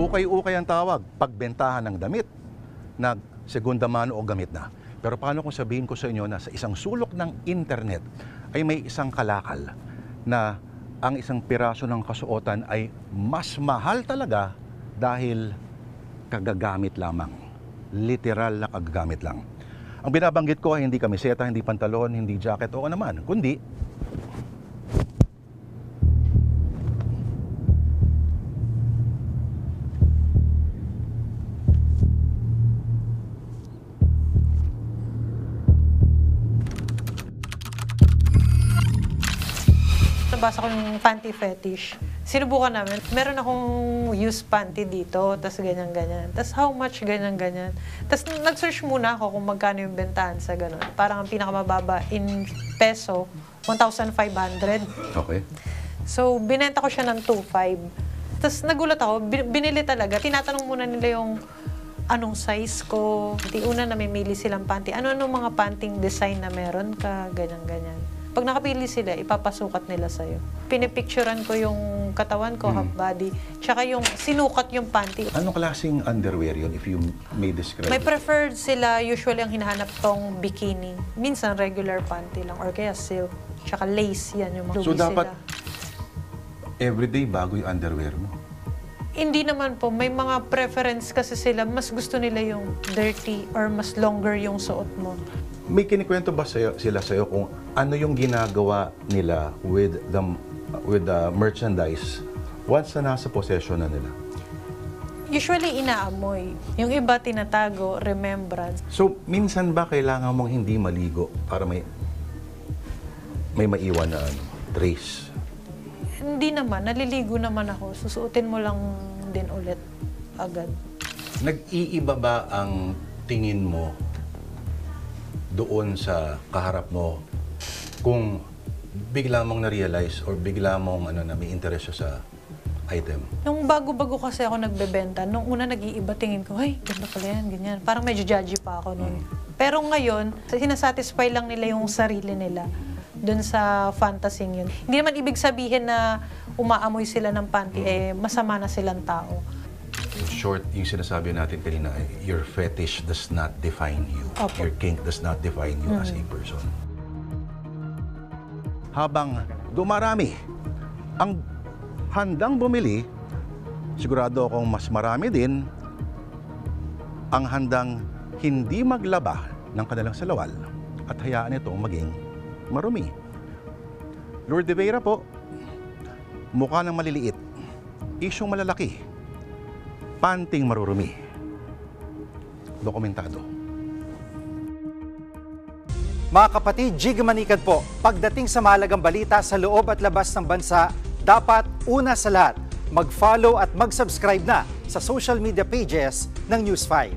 Ukay-ukay ang tawag, pagbentahan ng damit na segunda mano o gamit na. Pero paano kung sabihin ko sa inyo na sa isang sulok ng internet ay may isang kalakal na ang isang piraso ng kasuotan ay mas mahal talaga dahil kagagamit lamang. Literal na kagagamit lang. Ang binabanggit ko ay hindi kamiseta, hindi pantalon, hindi jacket o naman, kundi nabasa ko yung panty fetish. Sinubukan namin. Meron akong used panty dito, tas ganyan-ganyan. Tas how much ganyan-ganyan. Tas nag-search muna ako kung magkano yung bentahan sa ganun. Parang ang pinakamababa in peso, 1,500. okay. So, binenta ko siya ng 2,500. Tas nagulat ako, binili talaga. Tinatanong muna nila yung anong size ko. Una namimili silang panty. Ano-ano mga panting design na meron ka, ganyan-ganyan. Pag nakapili sila, ipapasukat nila sa'yo. Pinipicturean ko yung katawan ko, half body, tsaka yung sinukat yung panty. Anong klaseng underwear yun if you may describe? May preferred sila, usually ang hinahanap tong bikini. Minsan regular panty lang, or kaya silk, tsaka lace, yan yung mga So dapat sila. everyday bago yung underwear mo? Hindi naman po, may mga preference kasi sila, mas gusto nila yung dirty or mas longer yung suot mo. May kinikwento ba sila sa'yo kung ano yung ginagawa nila with the merchandise once na nasa possession na nila? Usually inaamoy. Yung iba tinatago, remembrance. So, minsan ba kailangan mong hindi maligo para may maiwan na trace? Hindi naman, naliligo naman ako. Susuotin mo lang din ulit agad. Nag-iiba ba ang tingin mo doon sa kaharap mo kung bigla mong na-realize or bigla mong na may interest sa item? Nung bago-bago kasi ako nagbebenta, nung una nag-iiba tingin ko, ay, ganda pala yan, ganyan. Parang medyo judgy pa ako noon. Pero ngayon, sinasatisfy lang nila yung sarili nila doon sa fantasy yun. Hindi naman ibig sabihin na umaamoy sila ng panty, masama na silang tao. In short, yung sinasabi natin kanina, your fetish does not define you. Opo. Your kink does not define you as a person. Habang dumarami ang handang bumili, sigurado akong mas marami din ang handang hindi maglaba ng kanilang salawal at hayaan itong maging marumi. Lord de Vera po, mukha ng maliliit, isyong malalaki, panting marurumi. Dokumentado. Mga kapatid, Jig Manikad po, pagdating sa mahalagang balita sa loob at labas ng bansa, dapat una sa lahat, mag-follow at mag-subscribe na sa social media pages ng News 5.